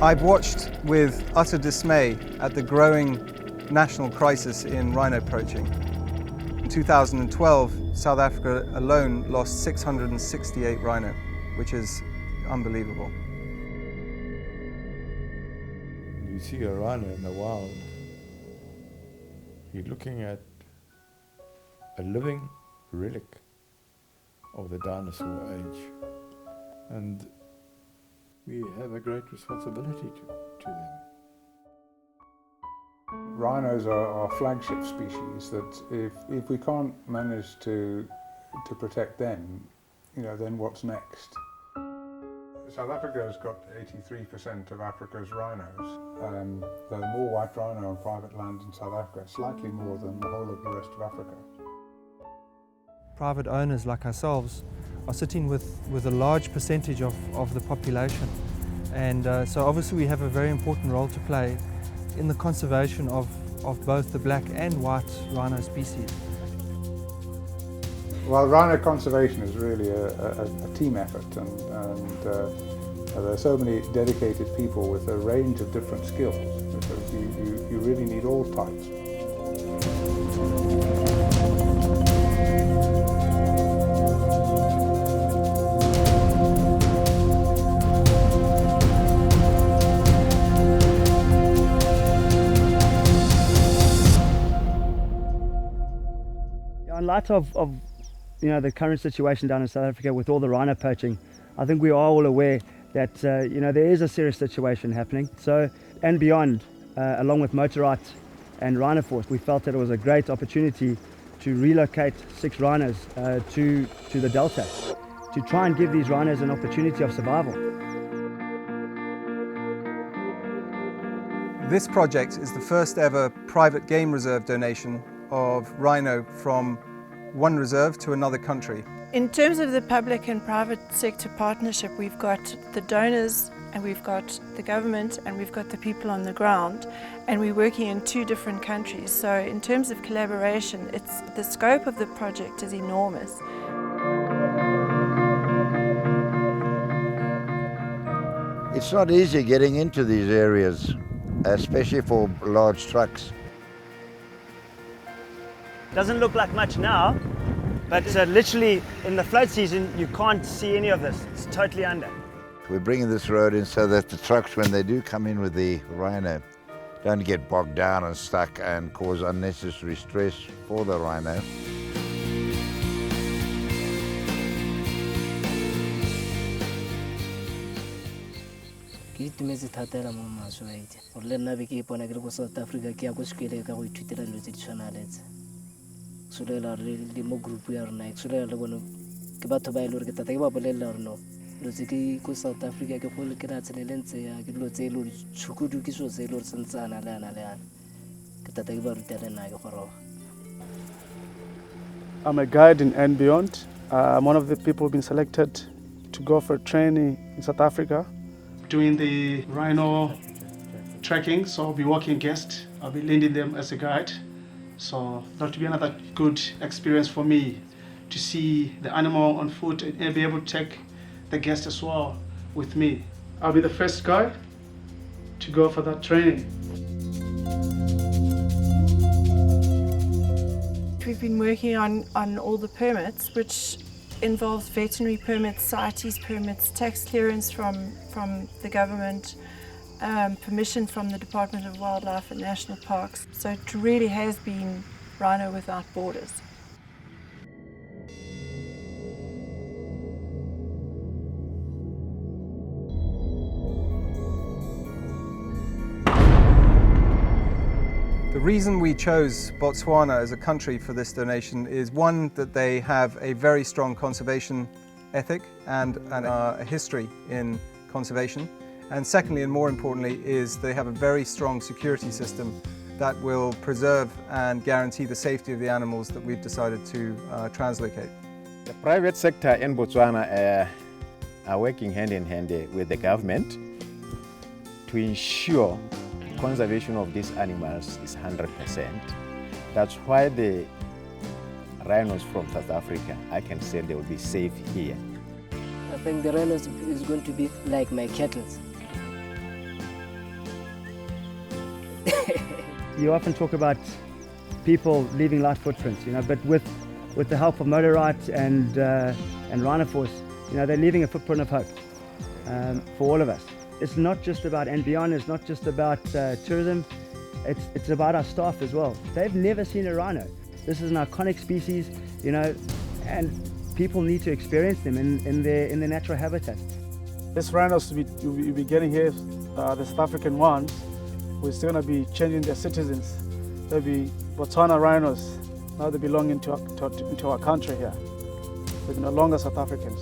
I've watched with utter dismay at the growing national crisis in rhino poaching. In 2012, South Africa alone lost 668 rhino, which is unbelievable. You see a rhino in the wild, you're looking at a living relic of the dinosaur age, and we have a great responsibility to them. Rhinos are flagship species that if we can't manage to protect them, then what's next? South Africa has got 83% of Africa's rhinos. There are more white rhino on private land in South Africa, slightly more than the whole of the rest of Africa. Private owners like ourselves are sitting with a large percentage of the population, and so obviously we have a very important role to play in the conservation of both the black and white rhino species. Well, rhino conservation is really a team effort, and there are so many dedicated people with a range of different skills, because you really need all types. In light of the current situation down in South Africa with all the rhino poaching, I think we are all aware that there is a serious situation happening. So andBeyond, along with Motor Right and Rhino Force, we felt that it was a great opportunity to relocate 6 rhinos to the Delta, to try and give these rhinos an opportunity of survival. This project is the first ever private game reserve donation of rhino from one reserve to another country. In terms of the public and private sector partnership, we've got the donors and we've got the government and we've got the people on the ground, and we're working in 2 different countries. So in terms of collaboration, the scope of the project is enormous. It's not easy getting into these areas, especially for large trucks. Doesn't look like much now, but literally in the flood season you can't see any of this. It's totally under. We're bringing this road in so that the trucks, when they do come in with the rhino, don't get bogged down and stuck and cause unnecessary stress for the rhino. Ke itumetse thata la mo maswaedi gore le nna be ke ipona ke le go South Africa ke ya go sekele ka go ithutela dilo tse di tshwanaletse solela re le mo group ya rona solela le bone ke batho ba ile gore ke tata ke ba bolela gore no lo tse ke go South Africa ke go le ke ra tselelentse ya ke dilo tse ile tshukudu ke so tse ile gore sentsana le ana ke tata ke ba rutela nna ke goroga. I'm a guide in andBeyond. I'm one of the people who've been selected to go for training in South Africa. Doing the rhino tracking, so I'll be walking guests, I'll be leading them as a guide. So that will be another good experience for me to see the animal on foot and be able to take the guest as well with me. I'll be the first guy to go for that training. We've been working on all the permits, which involves veterinary permits, CITES permits, tax clearance from the government, permission from the Department of Wildlife and National Parks. So it really has been Rhino Without Borders. The reason we chose Botswana as a country for this donation is, one, that they have a very strong conservation ethic and a history in conservation. And secondly, and more importantly, is they have a very strong security system that will preserve and guarantee the safety of the animals that we've decided to translocate. The private sector in Botswana are working hand in hand with the government to ensure conservation of these animals is 100%. That's why the rhinos from South Africa, I can say they will be safe here. I think the rhinos is going to be like my cattle. You often talk about people leaving light footprints, you know, but with the help of Motor Right and Rhino Force, you know, they're leaving a footprint of hope for all of us. It's not just about andBeyond, it's not just about tourism, it's about our staff as well. They've never seen a rhino. This is an iconic species, you know, and people need to experience them in their natural habitats. These rhinos you'll be getting here, the South African ones, we're still going to be changing their citizens. They'll be Botswana rhinos. Now they belong into our country here. They're no longer South Africans.